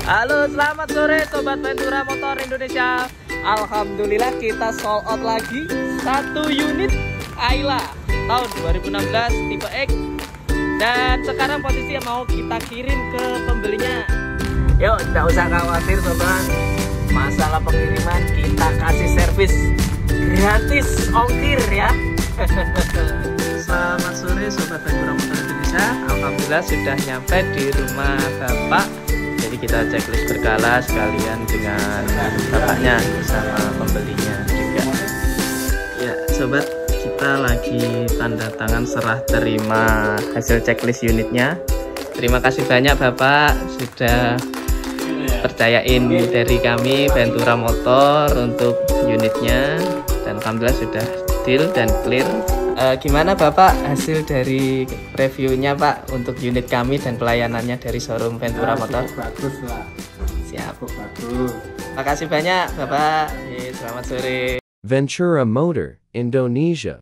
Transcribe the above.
Halo, selamat sore Sobat Ventura Motor Indonesia. Alhamdulillah kita sold out lagi 1 unit Ayla tahun 2016 tipe X. Dan sekarang posisi mau kita kirim ke pembelinya. Yuk, tidak usah khawatir sobat. Masalah pengiriman kita kasih servis gratis ongkir ya. Selamat sore Sobat Ventura Motor Indonesia. Alhamdulillah sudah nyampe di rumah Bapak. Jadi kita checklist berkala sekalian dengan bapaknya bersama pembelinya juga. Ya sobat, kita lagi tanda tangan serah terima hasil checklist unitnya. Terima kasih banyak Bapak sudah percayain dari kami Ventura Motor untuk unitnya, dan alhamdulillah sudah deal dan clear. Gimana Bapak hasil dari reviewnya Pak untuk unit kami dan pelayanannya dari showroom Ventura Motor? Bagus lah. Siap. Bagus. Makasih banyak Bapak. Selamat sore. Ventura Motor Indonesia.